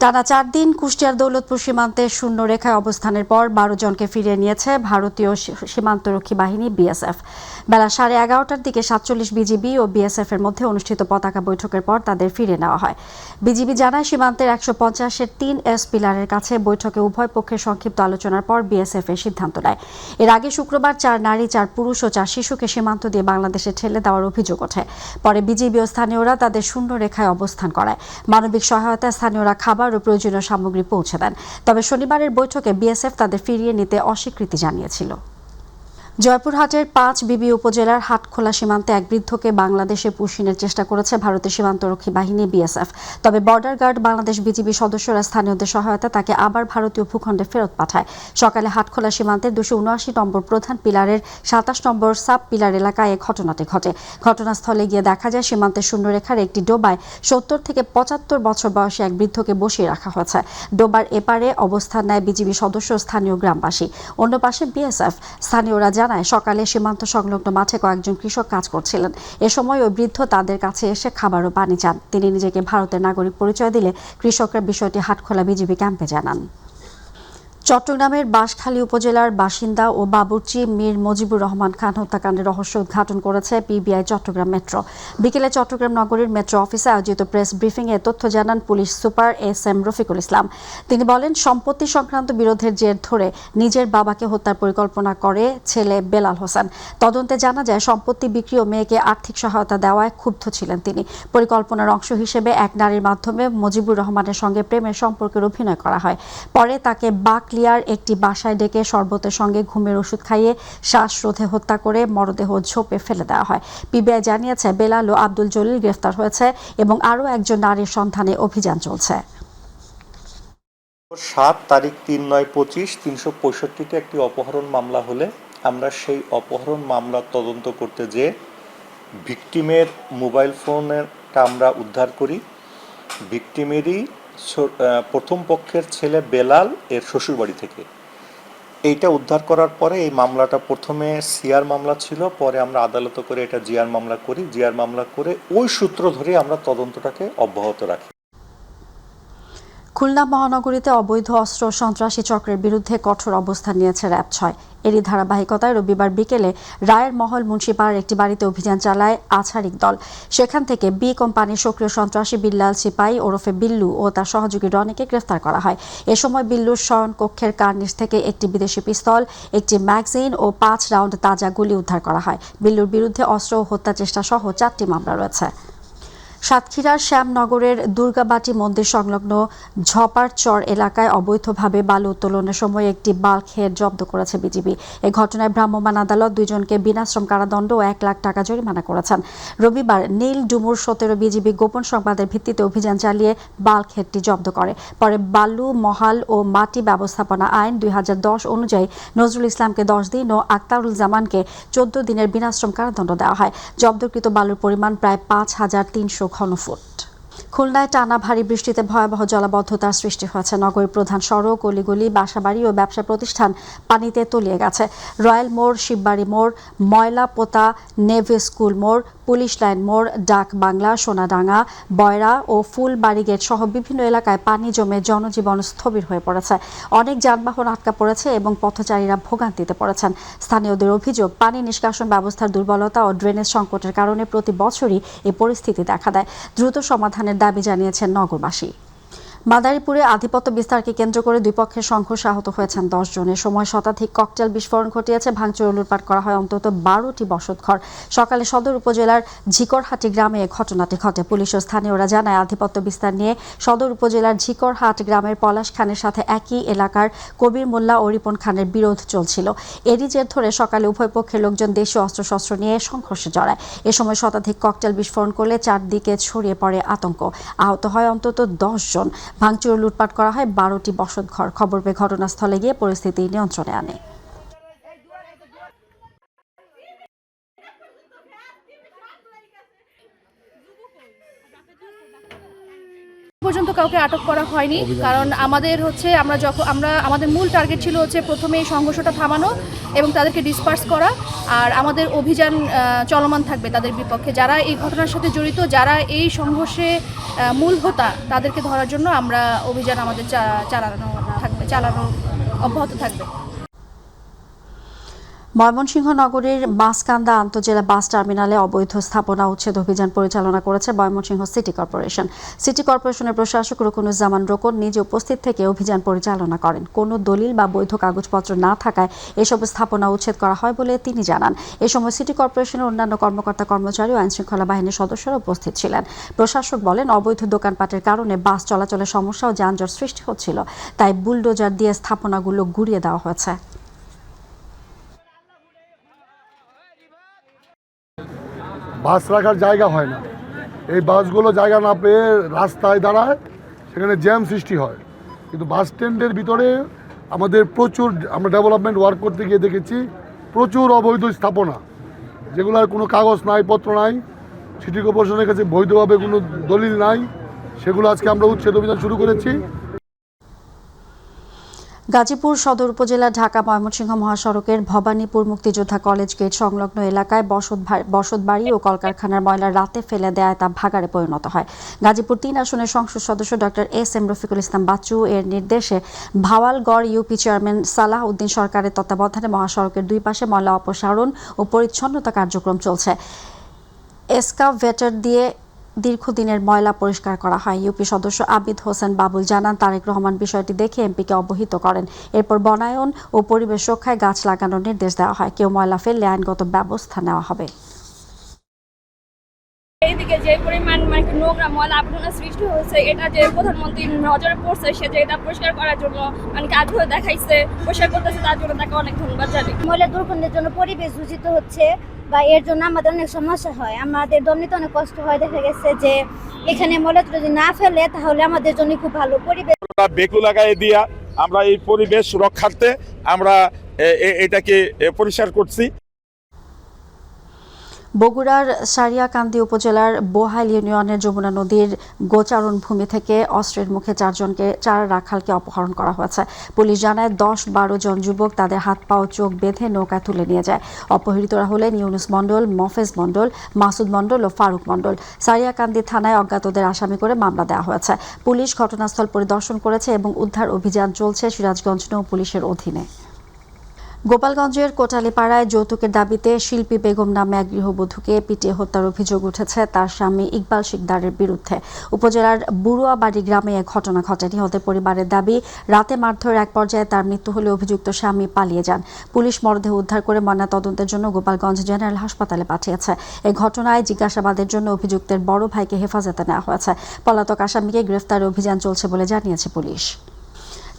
টানা ৪ দিন কুষ্টিয়ার দৌলতপুর সীমান্তে শূন্য রেখায় অবস্থানের পর ১২ জনকে ফিরিয়ে নিয়েছে ভারতীয় সীমান্তরক্ষী বাহিনী বিএসএফ। বেলা 11:30টার দিকে ৪৭ বিজিবি ও বিএসএফ এর মধ্যে অনুষ্ঠিত পতাকা বৈঠকের পর তাদের ফিরিয়ে নেওয়া হয়। বিজিবি জানায়, সীমান্তের ১৫০-এর ৩S পিলারের কাছে বৈঠকে উভয় পক্ষের সংক্ষিপ্ত আলোচনার পর বিএসএফ এর সিদ্ধান্ত নেয়। এর আগে শুক্রবার ৪ নারী, ৪ পুরুষ ও ৪ শিশুকে সীমান্ত দিয়ে বাংলাদেশে ঠেলে দেওয়ার অভিযোগ ওঠে। পরে বিজিবি ও স্থানীয়রা তাদের শূন্য রেখায় অবস্থান করায়। মানবিক সহায়তায় স্থানীয়রা খাবার ও প্রয়োজনীয় সামগ্রী পৌঁছে দেন। তবে শনিবারের বৈঠকে বিএসএফ তাদের ফিরিয়ে নিতে অস্বীকৃতি জানিয়েছিল। জয়পুরহাটের ৫ বিবি উপজেলার হাটখোলা সীমান্তে এক বৃদ্ধকে বাংলাদেশে পুষিনের চেষ্টা করেছে ভারতের সীমান্তরক্ষী বাহিনী বিএসএফ। তবে বর্ডার গার্ড বাংলাদেশ বিজিবি সদস্যরা স্থানীয়দের সহায়তা তাকে আবার ভারতীয় ভূখণ্ডে ফেরত পাঠায়। সকালে হাটখোলা সীমান্তের ২৭৯ নম্বর প্রধান পিলারের ২৭ নম্বর সাব পিলার এলাকায় এ ঘটনাটি ঘটে। ঘটনাস্থলে গিয়ে দেখা যায়, সীমান্তের শূন্যরেখার একটি ডোবায় ৭০ থেকে ৭৫ বছর বয়সী এক বৃদ্ধকে বসিয়ে রাখা হয়েছে। ডোবার এপারে অবস্থান নেয় বিজিবি সদস্য ও স্থানীয় গ্রামবাসী। অন্য পাশে বিএসএফ। স্থানীয়রা জানায়, সকালে সীমান্ত সংলগ্ন মাঠে কয়েকজন কৃষক কাজ করছিলেন। এ সময় ওই বৃদ্ধ তাদের কাছে এসে খাবার ও পানি চান। তিনি নিজেকে ভারতের নাগরিক পরিচয় দিলে কৃষকরা বিষয়টি হাটখোলা বিজিবি ক্যাম্পে জানান। চট্টগ্রামের বাঁশখালী উপজেলার বাসিন্দা ও বাবুর্চি মীর মুজিবুর রহমান খান হত্যাকাণ্ডের রহস্য উদ্ঘাটন করেছে পিবিআই চট্টগ্রাম মেট্রো। বিকেলে চট্টগ্রাম নগরীর মেট্রো অফিসে আয়োজিত প্রেস ব্রিফিংয়ে তথ্য জানান police super SM Rafiqul Islam. তিনি বলেন, সম্পত্তি সংক্রান্ত বিরোধের জের ধরে নিজের বাবাকে হত্যার পরিকল্পনা করে ছেলে বেলাল হোসেন। তদন্তে জানা যায়, সম্পত্তি বিক্রি ও মেয়েকে আর্থিক সহায়তা দেওয়ায় ক্ষুব্ধ ছিলেন তিনি। পরিকল্পনার অংশ হিসেবে এক নারীর মাধ্যমে মুজিবুর রহমানের সঙ্গে প্রেমের সম্পর্কের অভিনয় করা হয়। পরে তাকে বাকলিয়ার একটি বাসায় ডেকে শরবতের সঙ্গে ঘুমের ওষুধ খাইয়ে শ্বাসরোধে হত্যা করে মরদেহ ঝোপে ফেলে দেওয়া হয়। পিবিআই জানিয়েছে, বেলাল ও আব্দুল জলিল গ্রেফতার হয়েছে এবং আরও একজন নারীর সন্ধানে অভিযান চলছে। ৭ তারিখ ৩/৯/২৫ ৩৬৫তে একটি অপহরণ মামলা হলে আমরা সেই অপহরণ মামলার তদন্ত করতে যেয়ে ভিকটিমের মোবাইল ফোনটা আমরা উদ্ধার করি। ভিকটিমেরই প্রথম পক্ষের ছেলে বেলাল এর শ্বশুরবাড়ি থেকে। এইটা উদ্ধার করার পরে এই মামলাটা প্রথমে সিআর মামলা ছিল, পরে আমরা আদালতে করে এটা জিআর মামলা করি। জিআর মামলা করে ওই সূত্র ধরে আমরা তদন্তটাকে অব্যাহত রাখি। খুলনা মহানগরীতে অবৈধ অস্ত্র সন্ত্রাসী চক্রের বিরুদ্ধে কঠোর অবস্থান নিয়েছে র্যাব-৬। এরই ধারাবাহিকতায় রবিবার বিকেলে রায়ের মহল মুন্সিপাড়ার একটি বাড়িতে অভিযান চালায় আছাড়িক দল। সেখান থেকে বি কোম্পানির সক্রিয় সন্ত্রাসী বিল্লাল সিপাই ওরফে বিল্লু ও তার সহযোগী রনিকে গ্রেফতার করা হয়। এ সময় বিল্লুর শয়নকক্ষের কার্নিশ থেকে একটি বিদেশি পিস্তল, একটি ম্যাগাজিন ও ৫ রাউন্ড তাজা গুলি উদ্ধার করা হয়। বিল্লুর বিরুদ্ধে অস্ত্র ও হত্যা চেষ্টা সহ ৪টি মামলা রয়েছে। সাতক্ষীরার শ্যামনগরের দুর্গাবাটি মন্দির সংলগ্ন ঝপারচর এলাকায় অবৈধভাবে বালু উত্তোলনের সময় একটি বাল্কহেড জব্দ করেছে বিজিবি। এ ঘটনায় ভ্রাম্যমাণ আদালত ২ জনকে বিনাশ্রম কারাদণ্ড ও ১ লাখ টাকা জরিমানা করেছেন। রবিবার নীল ডুমুর ১৭ বিজিবি গোপন সংবাদের ভিত্তিতে অভিযান চালিয়ে বাল্কহেডটি জব্দ করে। পরে বালু, মহাল ও মাটি ব্যবস্থাপনা আইন ২০১০ অনুযায়ী নজরুল ইসলামকে ১০ দিন ও আক্তারুল জামানকে ১৪ দিনের বিনাশ্রম কারাদণ্ড দেওয়া হয়। জব্দকৃত বালুর পরিমাণ প্রায় ৫,৩০০ ঘনফুট। খুলনায় টানা ভারী বৃষ্টিতে ভয়াবহ জলাবদ্ধতার সৃষ্টি হয়েছে। নগরীর প্রধান সড়ক, অলিগলি, বাসাবাড়ি ও ব্যবসা প্রতিষ্ঠান পানিতে তলিয়ে গেছে। রয়্যাল মোড়, শিববাড়ি মোড়, ময়লাপোতা নেভি স্কুল মোড়, পুলিশ লাইন মোড়, ডাক বাংলা, সোনাডাঙ্গা, বয়রা ও ফুলবাড়ি গেট সহ বিভিন্ন এলাকায় পানি জমে জনজীবন স্থবির হয়ে পড়েছে। অনেক যানবাহন আটকা পড়েছে এবং পথচারীরা ভোগান্তিতে পড়েছেন। স্থানীয়দের অভিযোগ, পানি নিষ্কাশন ব্যবস্থার দুর্বলতা ও ড্রেনেজ সংকটের কারণে প্রতি বছরই এই পরিস্থিতি দেখা দেয়। দ্রুত সমাধানের দাবি জানিয়েছেন নগরবাসী। মাদারীপুরে আধিপত্য বিস্তারকে কেন্দ্র করে দুই পক্ষের সংঘর্ষে আহত হয়েছেন ১০ জন। এ সময় শতাধিক ককটেল বিস্ফোরণ ঘটিয়েছে। ভাঙচুর ও লুটপাট করা হয় অন্তত ১২টি বসতঘর। সকালে সদর উপজেলার ঝিকরহাটি গ্রামে এ ঘটনাটি ঘটে। পুলিশ ও স্থানীয়রা জানায়, আধিপত্য বিস্তার নিয়ে সদর উপজেলার ঝিকরহাট গ্রামের পলাশ খানের সাথে একই এলাকার কবির মোল্লা ও রিপন খানের বিরোধ চলছিল। এরই জের ধরে সকালে উভয় পক্ষের লোকজন দেশীয় অস্ত্রশস্ত্র নিয়ে সংঘর্ষে জড়ায়। এ সময় শতাধিক ককটেল বিস্ফোরণ করলে চারদিকে ছড়িয়ে পড়ে আতঙ্ক। আহত হয় অন্তত ১০ জন। ভাঙচুর ও লুটপাট করা হয় ১২টি বসতঘর। খবর পেয়ে ঘটনাস্থলে গিয়ে পরিস্থিতি নিয়ন্ত্রণে আনে। পর্যন্ত কাউকে আটক করা হয়নি, কারণ আমাদের মূল টার্গেট ছিল হচ্ছে প্রথমে এই সংঘর্ষটা থামানো এবং তাদেরকে ডিসপার্স করা। আর আমাদের অভিযান চলমান থাকবে তাদের বিপক্ষে, যারা এই ঘটনার সাথে জড়িত, যারা এই সংঘর্ষে মূল হোতা, তাদেরকে ধরার জন্য আমরা অভিযান আমাদের চালানো অব্যাহত থাকবে। ময়মনসিংহ নগরীর মাসকান্দা আন্তজেলা বাস টার্মিনালে অবৈধ স্থাপনা উচ্ছেদ অভিযান পরিচালনা করেছে ময়মনসিংহ সিটি কর্পোরেশন। সিটি কর্পোরেশনের প্রশাসক রুকনুজ্জামান রোকন নিজে উপস্থিত থেকে অভিযান পরিচালনা করেন। কোনো দলিল বা বৈধ কাগজপত্র না থাকায় এসব স্থাপনা উচ্ছেদ করা হয় বলে তিনি জানান। এ সময় সিটি কর্পোরেশনের অন্যান্য কর্মকর্তা কর্মচারী ও আইনশৃঙ্খলা বাহিনীর সদস্যরা উপস্থিত ছিলেন। প্রশাসক বলেন, অবৈধ দোকানপাটের কারণে বাস চলাচলের সমস্যা ও যানজট সৃষ্টি হচ্ছিল, তাই বুলডোজার দিয়ে স্থাপনাগুলো গুঁড়িয়ে দেওয়া হয়েছে। বাস রাখার জায়গা হয় না, এই বাসগুলো জায়গা না পেয়ে রাস্তায় দাঁড়ায়, সেখানে জ্যাম সৃষ্টি হয়। কিন্তু বাস স্ট্যান্ডের ভিতরে আমাদের প্রচুর, আমরা ডেভেলপমেন্ট ওয়ার্ক করতে গিয়ে দেখেছি প্রচুর অবৈধ স্থাপনা, যেগুলোর কোনো কাগজ নাই, পত্র নাই, সিটি কর্পোরেশনের কাছে বৈধভাবে কোনো দলিল নাই, সেগুলো আজকে আমরা উচ্ছেদ অভিযান শুরু করেছি। গাজীপুর সদর উপজেলা ঢাকা ময়মনসিংহ মহাসড়কের ভবানীপুর মুক্তিযোদ্ধা কলেজ গেট সংলগ্ন এলাকায় বসতবাড়ি ও কলকারখানার ময়লা রাতে ফেলে দেয় তা ভাগাড়ে পরিণত হয়। গাজীপুর ৩ আসনের সংসদ সদস্য ডক্টর এস.এম. রফিকুল ইসলাম বাচ্চু এর নির্দেশে ভাওয়ালগড় ইউপি চেয়ারম্যান সালাহ উদ্দিন সরকারের তত্ত্বাবধানে মহাসড়কের দুই পাশে ময়লা অপসারণ ও পরিচ্ছন্নতা কার্যক্রম চলছে। এসকাভেটর দিয়ে দীর্ঘদিনের ময়লা পরিষ্কার করা হয়। ইউপি সদস্য আবিদ হোসেন বাবুল জানান, তারেক রহমান বিষয়টি দেখে এমপিকে অবহিত করেন। এরপর বনায়ন ও পরিবেশ রক্ষায় গাছ লাগানোর নির্দেশ দেওয়া হয়। কেউ ময়লা ফেললে আইনগত ব্যবস্থা নেওয়া হবে। এইদিকে যে পরিমাণ নোংরা ময়লা আবর্জনা সৃষ্টি হয়েছে, এটা যে প্রধানমন্ত্রীর নজরে পড়ছে, সে যে এটা পরিষ্কার করার জন্য আগ্রহ দেখাইছে, পরিষ্কার করতেছে, তার জন্য তাকে অনেক ধন্যবাদ জানাই। ময়লা দুর্গন্ধের জন্য পরিবেশ দূষিত হচ্ছে বা এর জন্য আমাদের অনেক সমস্যা হয়, আমাদের দমনিতে অনেক কষ্ট হয়। দেখা গেছে যে এখানে ময়লা যদি না ফেলে তাহলে আমাদের জন্য খুব ভালো পরিবেশ। বেকু লাগাই দিয়া আমরা এই পরিবেশ রক্ষার্থে আমরা এটাকে পরিষ্কার করছি। বগুড়ার সারিয়াকান্দি উপজেলার বোহাইল ইউনিয়নের যমুনা নদীর গোচারণ ভূমি থেকে অস্ত্রের মুখে 4 রাখালকে অপহরণ করা হয়েছে। পুলিশ জানায় 10-12 জন যুবক তাদের হাত পা ও চোখ বেঁধে নৌকায় তুলে নিয়ে যায়। অপহৃতরা হলেন ইউনুস মণ্ডল, মফেজ মণ্ডল, মাসুদ মণ্ডল ও ফারুক মণ্ডল। সারিয়াকান্দি থানায় অজ্ঞাতদের আসামি করে মামলা দেওয়া হয়েছে। পুলিশ ঘটনাস্থল পরিদর্শন করেছে এবং উদ্ধার অভিযান চলছে সিরাজগঞ্জ নৌ পুলিশের অধীনে। গোপালগঞ্জের কোটালীপাড়ায় যৌতুকের দাবিতে শিল্পী বেগম নামে এক গৃহবধূকে পিটিয়ে হত্যার অভিযোগ উঠেছে তার স্বামী ইকবাল শিকদারের বিরুদ্ধে। উপজেলার বুড়ুয়াবাড়ি গ্রামে এক ঘটনা ঘটে। নিহতের পরিবারের দাবি, রাতে মারধরের এক পর্যায়ে তার মৃত্যু হলে অভিযুক্ত স্বামী পালিয়ে যান। পুলিশ মরদেহ উদ্ধার করে ময়নাতদন্তের জন্য গোপালগঞ্জ জেনারেল হাসপাতালে পাঠিয়েছে। এই ঘটনায় জিজ্ঞাসাবাদের জন্য অভিযুক্তের বড় ভাইকে হেফাজতে নেওয়া হয়েছে। পলাতক আসামিকে গ্রেফতারের অভিযান চলছে বলে জানিয়েছে পুলিশ।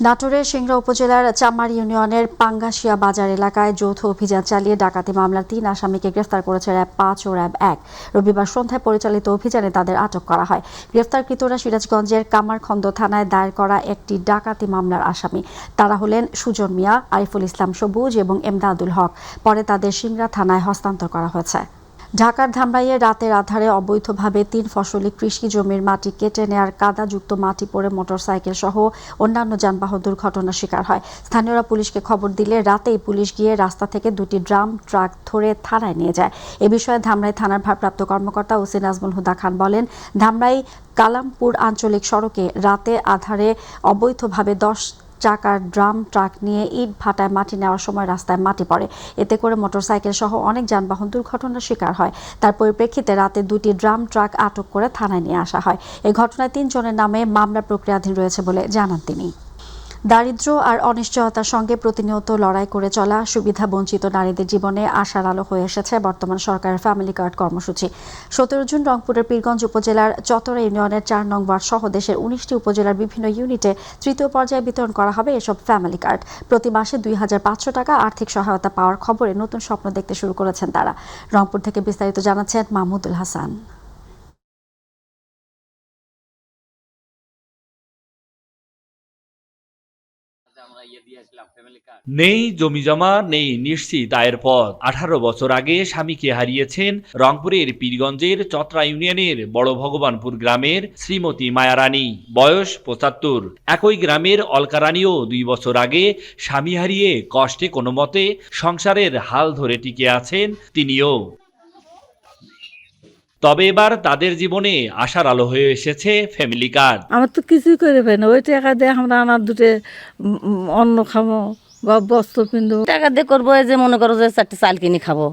নাটোরের সিংড়া উপজেলার চামার ইউনিয়নের পাঙ্গাশিয়া বাজার এলাকায় যৌথ অভিযান চালিয়ে ডাকাতি মামলার 3 আসামিকে গ্রেফতার করেছে র্যাব 5 ও র্যাব 1। রবিবার সন্ধ্যায় পরিচালিত অভিযানে তাদের আটক করা হয়। গ্রেফতারকৃতরা সিরাজগঞ্জের কামারখন্দ থানায় দায়ের করা একটি ডাকাতি মামলার আসামি। তারা হলেন সুজন মিয়া, আরিফুল ইসলাম সবুজ এবং এমদাদুল হক। পরে তাদের সিংড়া থানায় হস্তান্তর করা হয়েছে। ঢাকার ধামরাইয়ে রাতের আধারে অবৈধভাবে 3 ফসলি কৃষি জমির মাটি কেটে নেয়ার কাদাযুক্ত মাটি পড়ে মোটরসাইকেল সহ অন্যান্য যানবাহন দুর্ঘটনার শিকার হয়। স্থানীয়রা পুলিশকে খবর দিলে রাতেই পুলিশ গিয়ে রাস্তা থেকে 2টি ড্রাম ট্রাক ধরে থানায় নিয়ে যায়। এ বিষয়ে ধামরাই থানার ভারপ্রাপ্ত কর্মকর্তা ওসি নাজমুল হুদা খান বলেন, ধামরাই কালামপুর আঞ্চলিক সড়কে রাতে আধারে অবৈধভাবে 10 চাকার ড্রাম ট্রাক নিয়ে ইট ভাটায় মাটি নেওয়ার সময় রাস্তায় মাটি পড়ে। এতে করে মোটরসাইকেল সহ অনেক যানবাহন দুর্ঘটনার শিকার হয়। তার পরিপ্রেক্ষিতে রাতে 2টি ড্রাম ট্রাক আটক করে থানায় নিয়ে আসা হয়। এই ঘটনায় 3 জনের নামে মামলা প্রক্রিয়াধীন রয়েছে বলে জানান তিনি। দারিদ্র্য আর অনিশ্চয়তার সঙ্গে প্রতিনিয়ত লড়াই করে চলা সুবিধা বঞ্চিত নারীদের জীবনে আশার আলো হয়ে এসেছে বর্তমান সরকারের ফ্যামিলি কার্ড কর্মসূচি। 17 জুন রংপুরের পীরগঞ্জ উপজেলার চতরা ইউনিয়নের 4 নং ওয়ার্ড সহ দেশের 19টি উপজেলার বিভিন্ন ইউনিটে 3য় পর্যায়ে বিতরণ করা হবে এসব ফ্যামিলি কার্ড। প্রতি মাসে 2500 টাকা আর্থিক সহায়তা পাওয়ার খবরে নতুন স্বপ্ন দেখতে শুরু করেছেন তারা। রংপুর থেকে বিস্তারিত জানাচ্ছেন মাহমুদুল হাসান। নেই জমিজমা, নেই নিশ্চিত আয়ের পথ। 18 বছর আগে স্বামীকে হারিয়েছেন রংপুরের পীরগঞ্জের চত্রা ইউনিয়নের বড় ভগবানপুর গ্রামের শ্রীমতী মায়ারানী, বয়স 75। একই গ্রামের অলকারানীও 2 বছর আগে স্বামী হারিয়ে কষ্টে কোনো মতে সংসারের হাল ধরে টিকে আছেন তিনিও। তবে এবার তাদের জীবনে আশার আলো হয়ে এসেছে ফ্যামিলি কার্ড। আমার তো কিছুই করে পাই না, ওই টাকা দিয়ে আমরা আনার দুটো অন্ন খাবো বা বস্ত্র পিনবো। টাকা দিয়ে করবো, এই যে মনে করো যে 4টা চাল কিনে খাবো,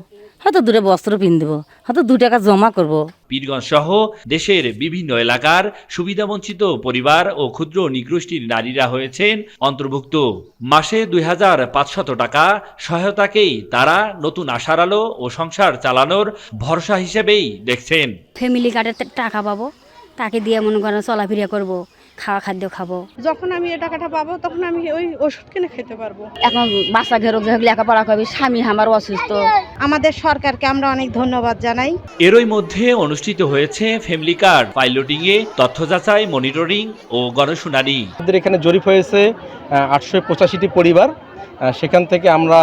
হয়তো 2টা বস্ত্র পিনবো, হয়তো 2 টাকা জমা করবো। পীরগঞ্জ সহ দেশের বিভিন্ন এলাকার সুবিধাবঞ্চিত পরিবার ও ক্ষুদ্র নিগোষ্ঠীর নারীরা হয়েছেন অন্তর্ভুক্ত। মাসে 2500 টাকা সহায়তাকেই তারা নতুন আশার আলো ও সংসার চালানোর ভরসা হিসেবেই দেখছেন। ফ্যামিলি কার্ডের টাকা পাবো, তাকে দিয়ে মনে করেন চলাফেরা করবো, খাওয়া খাদ্য খাবো। যখন আমি এই টাকাটা পাবো তখন আমি ওই ওষুধ কিনে খেতে পারবো। এখন বাচ্চা ঘেরো লেখাপড়া করবে, স্বামী আমার অসুস্থ। আমাদের সরকারকে আমরা অনেক ধন্যবাদ জানাই। এরই মধ্যে অনুষ্ঠিত হয়েছে ফ্যামিলি কার্ড পাইলটিং এ তথ্য যাচাই, মনিটরিং ও গণশুনানি। আমাদের এখানে জরিপ হয়েছে 885টি পরিবার, সেখান থেকে আমরা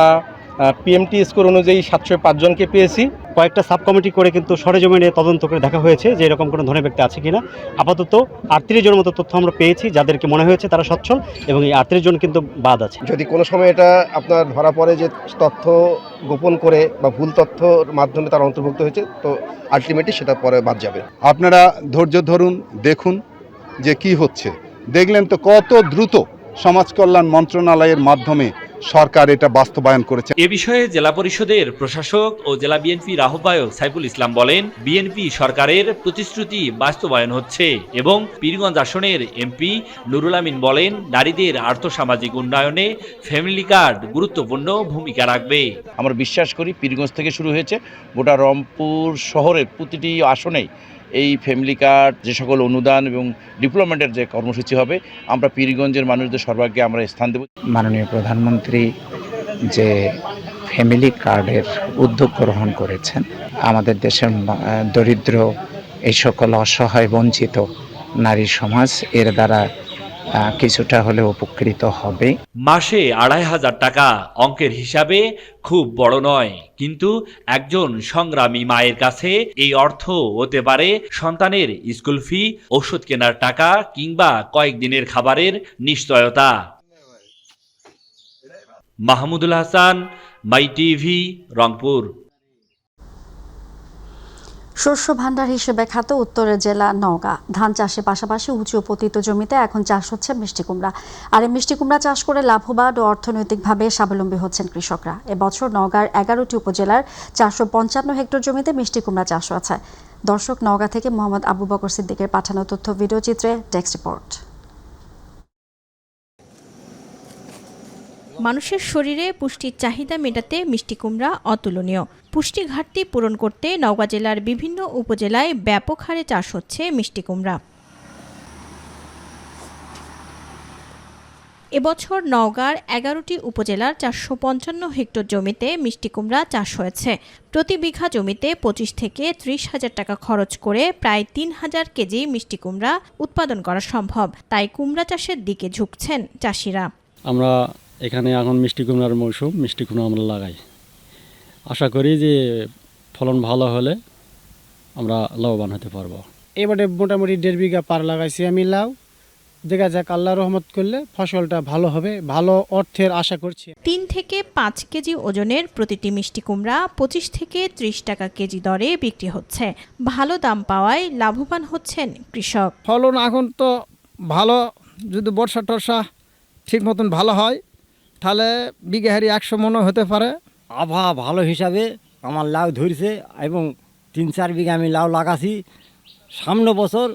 পিএমটি স্কোর অনুযায়ী 705 জনকে পেয়েছি। কয়েকটা সাব কমিটি করে কিন্তু সরেজমিনে তদন্ত করে দেখা হয়েছে যে এরকম কোনো ধরনের ব্যক্তি আছে কিনা। আপাতত 38 জনের মতো তথ্য আমরা পেয়েছি যাদেরকে মনে হয়েছে তারা সচ্ছল, এবং এই 38 জন কিন্তু বাদ আছে। যদি কোনো সময় এটা আপনার ধরা পড়ে যে তথ্য গোপন করে বা ভুল তথ্যর মাধ্যমে তারা অন্তর্ভুক্ত হয়েছে, তো আলটিমেটলি সেটা পরে বাদ যাবে। আপনারা ধৈর্য ধরুন, দেখুন যে কি হচ্ছে। দেখলেন তো কত দ্রুত সমাজ কল্যাণ মন্ত্রণালয়ের মাধ্যমে সরকার এটা বাস্তবায়ন করেছে। এ বিষয়ে জেলা পরিষদের প্রশাসক ও জেলা বিএনপির আহ্বায়ক সাইফুল ইসলাম বলেন, বিএনপি সরকারের প্রতিশ্রুতি বাস্তবায়ন হচ্ছে এবং পীরগঞ্জ আসনের এমপি নুরুল আমিন বলেন, নারীদের আর্থসামাজিক উন্নয়নে ফ্যামিলি কার্ড গুরুত্বপূর্ণ ভূমিকা রাখবে। আমরা বিশ্বাস করি পীরগঞ্জ থেকে শুরু হয়েছে, গোটা রংপুর শহরের প্রতিটি আসনেই এই ফ্যামিলি কার্ড, যে সকল অনুদান এবং ডেভেলপমেন্টের যে কর্মসূচি হবে, আমরা পীরগঞ্জের মানুষদের সর্বাগ্রে আমরা স্থান দেব। মাননীয় প্রধানমন্ত্রী যে ফ্যামিলি কার্ডের উদ্যোগ গ্রহণ করেছেন, আমাদের দেশের দরিদ্র এই সকল অসহায় বঞ্চিত নারী সমাজ এর দ্বারা কিছুটা হলে উপকৃত হবে। মাসে 2500 টাকা অঙ্কের হিসাবে খুব বড় নয়, কিন্তু একজন সংগ্রামী মায়ের কাছে এই অর্থ হতে পারে সন্তানের স্কুল ফি, ওষুধ কেনার টাকা কিংবা কয়েকদিনের খাবারের নিশ্চয়তা। মাহমুদুল হাসান, মাই টিভি, রংপুর। শস্য ভাণ্ডার হিসেবে খ্যাত উত্তরের জেলা নওগাঁ ধান চাষের পাশাপাশি উঁচু পতিত জমিতে এখন চাষ হচ্ছে মিষ্টি কুমড়া। আর এই মিষ্টি কুমড়া চাষ করে লাভবান ও অর্থনৈতিকভাবে স্বাবলম্বী হচ্ছেন কৃষকরা। এবছর নওগাঁর 11টি উপজেলার 455 হেক্টর জমিতে মিষ্টি কুমড়া চাষ হয়েছে। দর্শক, নওগাঁ থেকে মোহাম্মদ আবু বকর সিদ্দিকের পাঠানো তথ্য ভিডিও চিত্রে টেক্সট রিপোর্ট। মানুষের শরীরে পুষ্টির চাহিদা মেটাতে মিষ্টি কুমড়া অতুলনীয়। পুষ্টি ঘাটতি পূরণ করতে নওগাঁ জেলার বিভিন্ন উপজেলায় ব্যাপক হারে চাষ হচ্ছে মিষ্টি কুমড়া। এবছর নওগাঁর 11টি উপজেলার 455 হেক্টর জমিতে মিষ্টি কুমড়া চাষ হয়েছে। প্রতি বিঘা জমিতে 25 থেকে 30 হাজার টাকা খরচ করে প্রায় 3000 কেজি মিষ্টি কুমড়া উৎপাদন করা সম্ভব। তাই কুমড়া চাষের দিকে ঝুঁকছেন চাষিরা। আমরা এখানে এখন মিষ্টি কুমড়ার মৌসুম, মিষ্টি কুমড়া আমরা লাগাই। আশা করি যে ফলন ভালো হলে আমরা লাভবান হতে পারবো। এবারে মোটামুটি 1.5 বিঘা পার লাগাইছি আমি লাউ। দেখা যাক, আল্লাহ রহমত করলে ফসলটা ভালো হবে, ভালো অর্থের আশা করছি। 3 থেকে 5 কেজি ওজনের প্রতিটি মিষ্টি কুমড়া 25 থেকে 30 টাকা কেজি দরে বিক্রি হচ্ছে। ভালো দাম পাওয়ায় লাভবান হচ্ছেন কৃষক। ফলন এখন তো ভালো, যদি বর্ষা টর্ষা ঠিক মতন ভালো হয় তাহলে বিঘা হারি 100 মনও হতে পারে। আবহাওয়া ভালো হিসাবে আমার লাউ ধরছে এবং 3-4 বিঘা আমি লাউ লাগাছি। সামনে বছর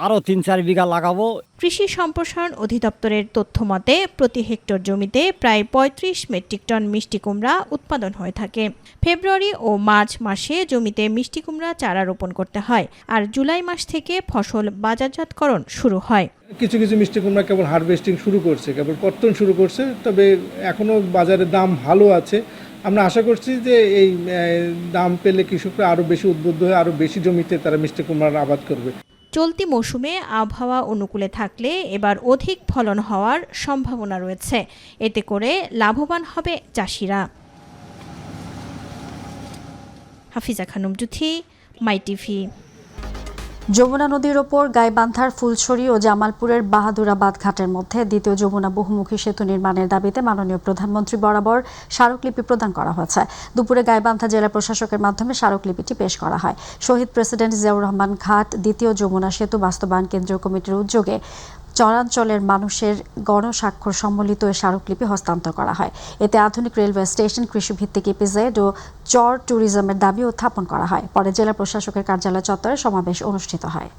আরও 3-4 বিঘা লাগাবো। কৃষি সম্প্রসারণ অধিদপ্তরের তথ্য মতে প্রতি হেক্টর জমিতে প্রায় 35 মেট্রিক টন মিষ্টি কুমড়া উৎপাদন হয়ে থাকে। ফেব্রুয়ারি ও মার্চ মাসে জমিতে মিষ্টি কুমড়া চারা রোপণ করতে হয়, আর জুলাই মাস থেকে ফসল বাজারজাতকরণ শুরু হয়। কিছু কিছু মিষ্টি কুমড়া কেবল হারভেস্টিং শুরু করছে, কেবল কর্তন শুরু করছে, তবে এখনও বাজারে দাম ভালো আছে। আমরা আশা করছি যে এই দাম পেলে কৃষকরা আরও বেশি উদ্বুদ্ধ হয়ে আরও বেশি জমিতে তারা মিষ্টি কুমড়ার আবাদ করবে। চলতি মৌসুমে আবহাওয়া অনুকূলে থাকলে এবার অধিক ফলন হওয়ার সম্ভাবনা রয়েছে, এতে করে লাভবান হবে চাষিরা। হাফিজা খানম জুথি, মাই টিভি। যমুনা নদীর ওপর গাইবান্ধার ফুলছড়ি ও জামালপুরের বাহাদুরাবাদ ঘাটের মধ্যে দ্বিতীয় যমুনা বহুমুখী সেতু নির্মাণের দাবিতে মাননীয় প্রধানমন্ত্রী বরাবর স্মারকলিপি প্রদান করা হয়েছে। দুপুরে গাইবান্ধা জেলা প্রশাসকের মাধ্যমে স্মারকলিপিটি পেশ করা হয়। শহীদ প্রেসিডেন্ট জিয়াউর রহমান ঘাট দ্বিতীয় যমুনা সেতু বাস্তবায়ন কেন্দ্রীয় কমিটির উদ্যোগে চরাঞ্চলের মানুষের গণস্বাক্ষর সম্মিলিত এই স্মারকলিপি হস্তান্তর করা হয়। এতে আধুনিক রেলওয়ে স্টেশন, কৃষিভিত্তিক ইপিজেড ও চর ট্যুরিজমের দাবি উত্থাপন করা হয়। পরে জেলা প্রশাসকের কার্যালয় চত্বরে সমাবেশ অনুষ্ঠিত হয়।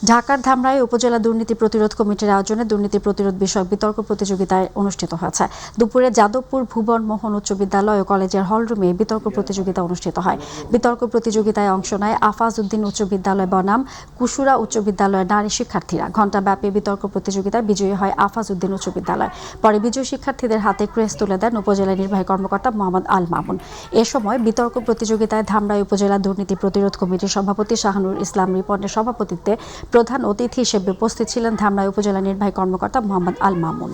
ঢাকার ধামরাই উপজেলা দুর্নীতি প্রতিরোধ কমিটির আয়োজনে দুর্নীতি প্রতিরোধ বিষয়ক বিতর্ক প্রতিযোগিতায় অনুষ্ঠিত হয়েছে। দুপুরে যাদবপুর ভুবন মোহন উচ্চ বিদ্যালয় ও কলেজের হলরুমে বিতর্ক প্রতিযোগিতা অনুষ্ঠিত হয়। বিতর্ক প্রতিযোগিতায় অংশ নেয় আফাজ উদ্দিন উচ্চ বিদ্যালয় বনাম কুশুরা উচ্চ বিদ্যালয়ের নারী শিক্ষার্থীরা। ঘণ্টাব্যাপী বিতর্ক প্রতিযোগিতায় বিজয়ী হয় আফাজ উদ্দিন উচ্চ বিদ্যালয়। পরে বিজয়ী শিক্ষার্থীদের হাতে ক্রেস্ট তুলে দেন উপজেলা নির্বাহী কর্মকর্তা মোহাম্মদ আল মামুন। এ সময় বিতর্ক প্রতিযোগিতায় ধামরাই উপজেলা দুর্নীতি প্রতিরোধ কমিটির সভাপতি শাহানুর ইসলাম রিপনের সভাপতিত্বে প্রধান অতিথি হিসেবে উপস্থিত ছিলেন ধামরাই উপজেলা নির্বাহী কর্মকর্তা মোহাম্মদ আল মামুন।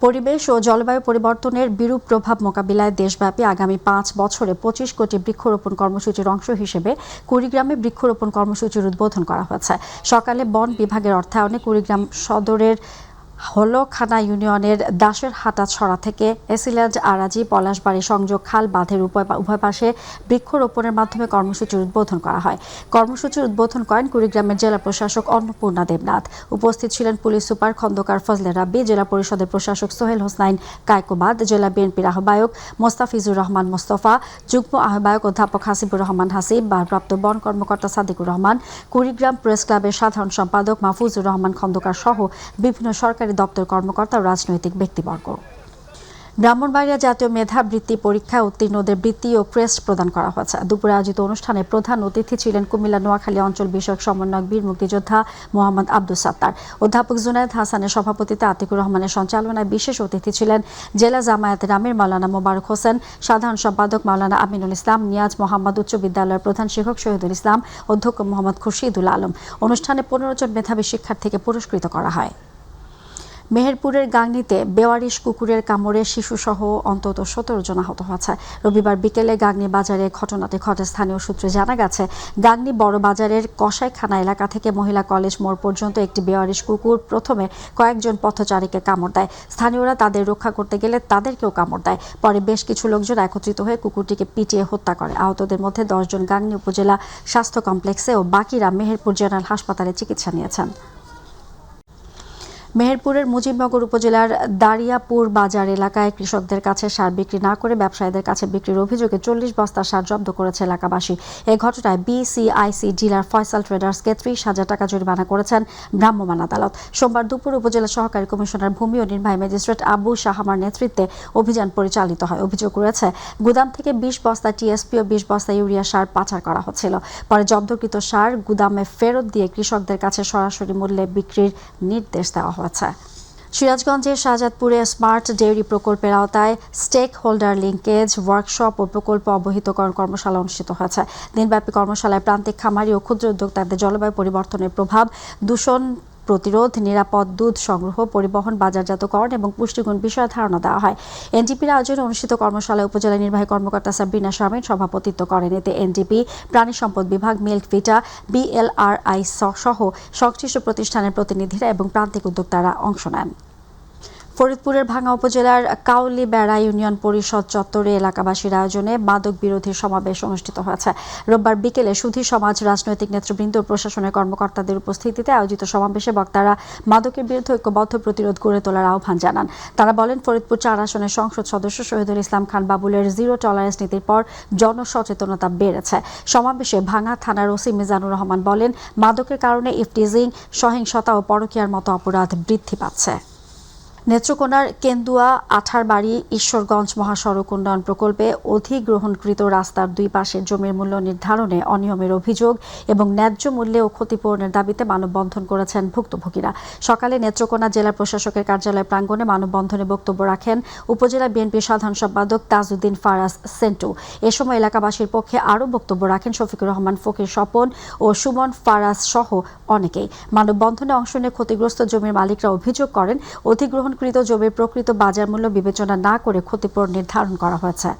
পরিবেশ ও জলবায়ু পরিবর্তনের বিরূপ প্রভাব মোকাবিলায় দেশব্যাপী আগামী 5 বছরে 25 কোটি বৃক্ষরোপণ কর্মসূচির অংশ হিসেবে কুড়িগ্রামে বৃক্ষরোপণ কর্মসূচির উদ্বোধন করা হয়েছে। সকালে বন বিভাগের অর্থায়নে কুড়িগ্রাম সদরের হলখানা ইউনিয়নের দাসের হাটা ছড়া থেকে এসিল্যান্ড আরাজি পলাশবাড়ি সংযোগ খাল বাঁধের উভয় পাশে বৃক্ষরোপণের মাধ্যমে কর্মসূচির উদ্বোধন করা হয়। কর্মসূচির উদ্বোধন করেন কুড়িগ্রামের জেলা প্রশাসক অন্নপূর্ণা দেবনাথ। উপস্থিত ছিলেন পুলিশ সুপার খন্দকার ফজলে রাব্বি, জেলা পরিষদের প্রশাসক সোহেল হোসনাইন কায়কোবাদ, জেলা বিএনপির আহ্বায়ক মোস্তাফিজুর রহমান মোস্তফা, যুগ্ম আহ্বায়ক অধ্যাপক হাসিবুর রহমান হাসিব, ভারপ্রাপ্ত বন কর্মকর্তা সাদিকুর রহমান, কুড়িগ্রাম প্রেস ক্লাবের সাধারণ সম্পাদক মাহফুজুর রহমান খন্দকার সহ বিভিন্ন সরকারি দপ্তর কর্মকর্তা ও রাজনৈতিক ব্যক্তিবর্গ। ব্রাহ্মণবাড়িয়া জাতীয় মেধাবৃত্তি পরীক্ষায় উত্তীর্ণদের বৃত্তি ও ক্রেস্ট প্রদান করা হয়েছে। দুপুরে আয়োজিত অনুষ্ঠানে প্রধান অতিথি ছিলেন কুমিল্লা নোয়াখালী অঞ্চল বিষয়ক সমন্বয়ক বীর মুক্তিযোদ্ধা মোহাম্মদ আব্দুস সাত্তার। অধ্যাপক জুনায়েদ হাসানের সভাপতিত্বে আতিকুর রহমানের সঞ্চালনায় বিশেষ অতিথি ছিলেন জেলা জামায়াতের আমির মাওলানা মোবারক হোসেন, সাধারণ সম্পাদক মাওলানা আমিনুল ইসলাম, নিয়াজ মোহাম্মদ উচ্চ বিদ্যালয়ের প্রধান শিক্ষক শহীদুল ইসলাম, অধ্যক্ষ মোহাম্মদ খুরশিদুল আলম। অনুষ্ঠানে 15 জন মেধাবী শিক্ষার্থীকে পুরস্কৃত করা হয়। মেহেরপুরের গাংনীতে বেওয়ারিশ কুকুরের কামড়ে শিশুসহ অন্তত 17 জন আহত হয়েছে। রবিবার বিকেলে গাংনী বাজারে ঘটনাটি ঘটে। স্থানীয় সূত্রে জানা গেছে, গাংনী বড় বাজারের কসাইখানা এলাকা থেকে মহিলা কলেজ মোড় পর্যন্ত একটি বেওয়ারিশ কুকুর প্রথমে কয়েকজন পথচারীকে কামড় দেয়। স্থানীয়রা তাদের রক্ষা করতে গেলে তাদেরকেও কামড় দেয়। পরে বেশ কিছু লোকজন একত্রিত হয়ে কুকুরটিকে পিটিয়ে হত্যা করে। আহতদের মধ্যে 10 জন গাংনী উপজেলা স্বাস্থ্য কমপ্লেক্সে ও বাকিরা মেহেরপুর জেনারেল হাসপাতালে চিকিৎসা নিয়েছেন। মেহেরপুরের মুজিবনগর উপজেলার দারিয়াপুর বাজার এলাকায় কৃষকদের কাছে সার বিক্রি না করে ব্যবসায়ীদের কাছে বিক্রির অভিযোগে 40 বস্তা সার জব্দ করেছে এলাকাবাসী। এই ঘটনায় বিসিআইসি ডিলার ফয়সাল ট্রেডার্সকে 30,000 টাকা জরিমানা করেছেন ভ্রাম্যমাণ আদালত। সোমবার দুপুর উপজেলা সহকারী কমিশনার ভূমি ও নির্বাহী ম্যাজিস্ট্রেট আবু শাহামার নেতৃত্বে অভিযান পরিচালিত হয়। অভিযোগ রয়েছে, গুদাম থেকে 20 বস্তা টিএসপি ও 20 বস্তা ইউরিয়া সার পাচার করা হচ্ছিল। পরে জব্দকৃত সার গুদামে ফেরত দিয়ে কৃষকদের কাছে সরাসরি মূল্যে বিক্রির নির্দেশ দেওয়া হয়েছে। সিরাজগঞ্জের শাহজাদপুরে স্মার্ট ডেইরি প্রকল্পের আওতায় স্টেক হোল্ডার লিঙ্কেজ ওয়ার্কশপ ও প্রকল্প অবহিতকরণ কর্মশালা অনুষ্ঠিত হয়েছে। দিনব্যাপী কর্মশালায় প্রান্তিক খামারি ও ক্ষুদ্র উদ্যোক্তাদের জলবায়ু পরিবর্তনের প্রভাব, দূষণ প্রতিরোধ, নিরাপদ দুধ সংগ্রহ, পরিবহন, বাজারজাতকরণ এবং পুষ্টিগুণ বিষয়ে ধারণা দেওয়া হয়। এনডিপির আয়োজনে অনুষ্ঠিত কর্মশালায় উপজেলা নির্বাহী কর্মকর্তা সাবরিনা শারমিন সভাপতিত্ব করেন। এতে এনডিপি, প্রাণী সম্পদ বিভাগ, মিল্ক ভিটা, বিএলআরআই সহ সংশ্লিষ্ট প্রতিষ্ঠানের প্রতিনিধিরা এবং প্রান্তিক উদ্যোক্তারা অংশ নেন। ফরিদপুরের ভাঙ্গা উপজেলার কাউলিবেড়া ইউনিয়ন পরিষদ চত্বরে এলাকাবাসীর আয়োজনে মাদক বিরোধী সমাবেশ অনুষ্ঠিত হয়েছে। রোববার বিকেলে সুধী সমাজ, রাজনৈতিক নেতৃবৃন্দ ও প্রশাসনের কর্মকর্তাদের উপস্থিতিতে আয়োজিত সমাবেশে বক্তারা মাদকের বিরুদ্ধে ঐক্যবদ্ধ প্রতিরোধ গড়ে তোলার আহ্বান জানান। তারা বলেন, ফরিদপুর 4 আসনের সংসদ সদস্য শহীদুল ইসলাম খান বাবুলের জিরো টলারেন্স নীতির পর জনসচেতনতা বেড়েছে। সমাবেশে ভাঙ্গা থানার ওসি মিজানুর রহমান বলেন, মাদকের কারণে ইফটিজিং, সহিংসতা ও পরকীয়ার মতো অপরাধ বৃদ্ধি পাচ্ছে। নেত্রকোনার কেন্দুয়া আঠারবাড়ি ঈশ্বরগঞ্জ মহাসড়ক উন্নয়ন প্রকল্পে অধিগ্রহণকৃত রাস্তার দুই পাশের জমির মূল্য নির্ধারণে অনিয়মের অভিযোগ এবং ন্যায্য মূল্যে ও ক্ষতিপূরণের দাবিতে মানববন্ধন করেছেন ভুক্তভোগীরা। সকালে নেত্রকোনা জেলা প্রশাসকের কার্যালয় প্রাঙ্গণে মানববন্ধনে বক্তব্য রাখেন উপজেলা বিএনপির সাধারণ সম্পাদক তাজউদ্দিন ফারাজ সেন্টু। এ সময় এলাকাবাসীর পক্ষে আরও বক্তব্য রাখেন শফিকুর রহমান ফকির স্বপন ও সুমন ফারাজ সহ অনেকেই। মানববন্ধনে অংশ নিয়ে ক্ষতিগ্রস্ত জমির মালিকরা অভিযোগ করেন অধিগ্রহণকৃত জমির প্রকৃত বাজার মূল্য বিবেচনা না করে ক্ষতিপূরণ নির্ধারণ করা হয়েছে।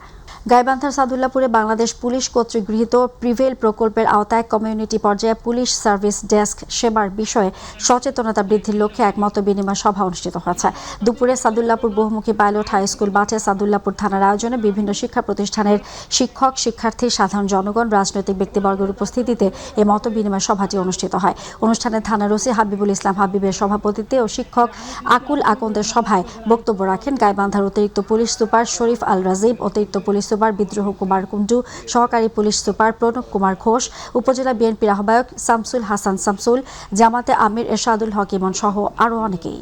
গাইবান্ধার সাদুল্লাপুরে বাংলাদেশ পুলিশ কর্তৃক গৃহীত প্রিভেল প্রকল্পের আওতায় কমিউনিটি পর্যায়ে পুলিশ সার্ভিস ডেস্ক সেবার বিষয়ে সচেতনতা বৃদ্ধির লক্ষ্যে এক মত বিনিময় সভা অনুষ্ঠিত হয়েছে। দুপুরে সাদুল্লাপুর বহুমুখী পাইলট হাই স্কুল মাঠে সাদুল্লাপুর থানার আয়োজনে বিভিন্ন শিক্ষা প্রতিষ্ঠানের শিক্ষক, শিক্ষার্থী, সাধারণ জনগণ, রাজনৈতিক ব্যক্তিবর্গের উপস্থিতিতে এই মত বিনিময় সভাটি অনুষ্ঠিত হয়। অনুষ্ঠানে থানার ওসি হাবিবুল ইসলাম হাবিবের সভাপতিত্বে ও শিক্ষক আকুল আকন্দের সভায় বক্তব্য রাখেন গাইবান্ধার অতিরিক্ত পুলিশ সুপার শরীফ আল রাজীব, অতিরিক্ত পুলিশ সুপার বিদ্রোহ কুমার কুণ্ডু, সহকারী পুলিশ সুপার প্রণব কুমার ঘোষ, উপজেলা বিএনপির আহ্বায়ক শামসুল হাসান শামসুল, জামাতে আমির এরশাদুল হক ইমন সহ আরও অনেকেই।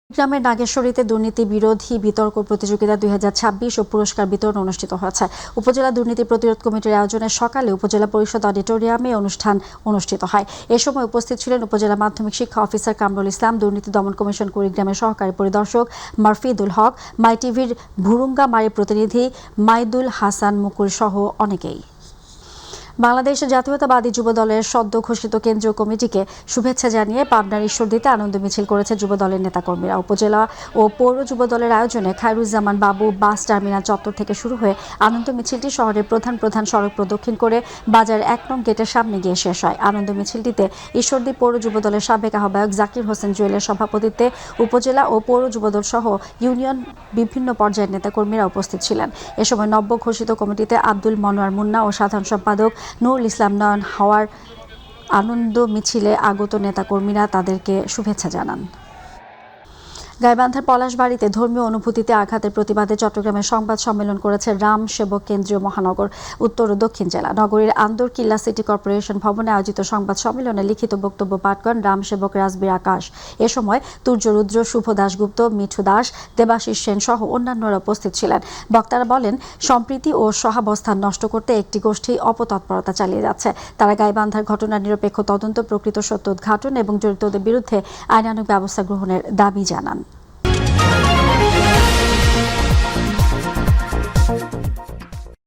গ্রামের নাগেশ্বরীতে দুর্নীতি বিরোধী বিতর্ক প্রতিযোগিতা 2026 ও পুরস্কার বিতরণ অনুষ্ঠিত হয়েছে। উপজেলা দুর্নীতি প্রতিরোধ কমিটির আয়োজনে সকালে উপজেলা পরিষদ অডিটোরিয়ামে অনুষ্ঠান অনুষ্ঠিত হয়। এ সময় উপস্থিত ছিলেন উপজেলা মাধ্যমিক শিক্ষা অফিসার কামরুল ইসলাম, দুর্নীতি দমন কমিশন কুড়িগ্রামের সহকারী পরিদর্শক মারফিদুল হক, মাই টিভির ভুরুঙ্গামারী প্রতিনিধি মাইদুল হাসান মুকুল সহ অনেকেই। বাংলাদেশ জাতীয়তাবাদী যুব দলের সদ্য ঘোষিত কেন্দ্রীয় কমিটিকে শুভেচ্ছা জানিয়ে পাবনার ঈশ্বরদীতে আনন্দ মিছিল করেছে যুব দলের নেতাকর্মীরা। উপজেলা ও পৌর যুব দলের আয়োজনে খায়রুজ্জামান বাবু বাস টার্মিনাল চত্বর থেকে শুরু হয়ে আনন্দ মিছিলটি শহরের প্রধান সড়ক প্রদক্ষিণ করে বাজার 1 নং গেটের সামনে গিয়ে শেষ হয়। আনন্দ মিছিলটিতে ঈশ্বরদী পৌর যুব দলের সাবেক আহ্বায়ক জাকির হোসেন জুয়েলের সভাপতিত্বে উপজেলা ও পৌর যুবদল সহ ইউনিয়ন বিভিন্ন পর্যায়ের নেতাকর্মীরা উপস্থিত ছিলেন। এ সময় নব্য ঘোষিত কমিটিতে আব্দুল মনোয়ার মুন্না ও সাধারণ সম্পাদক নুরুল ইসলাম নয়ন হওয়ার আনন্দ মিছিলে আগত নেতাকর্মীরা তাদেরকে শুভেচ্ছা জানান। গাইবান্ধার পলাশবাড়িতে ধর্মীয় অনুভূতিতে আঘাতের প্রতিবাদে চট্টগ্রামে সংবাদ সম্মেলন করেছে রাম সেবক কেন্দ্রীয় মহানগর উত্তর ও দক্ষিণ জেলা। নগরীর আন্দর কিল্লা সিটি কর্পোরেশন ভবনে আয়োজিত সংবাদ সম্মেলনে লিখিত বক্তব্য পাঠ করেন রাম সেবক রাজবীর আকাশ। এ সময় তুর্য রুদ্র, শুভ দাশগুপ্ত, মিঠু দাস, দেবাশিস সেন সহ অন্যান্যরা উপস্থিত ছিলেন। বক্তারা বলেন, সম্প্রীতি ও সহাবস্থান নষ্ট করতে একটি গোষ্ঠী অপতৎপরতা চালিয়ে যাচ্ছে। তারা গাইবান্ধার ঘটনার নিরপেক্ষ তদন্ত, প্রকৃত সত্য উদ্ঘাটন এবং জড়িতদের বিরুদ্ধে আইনানুগ ব্যবস্থা গ্রহণের দাবি জানান।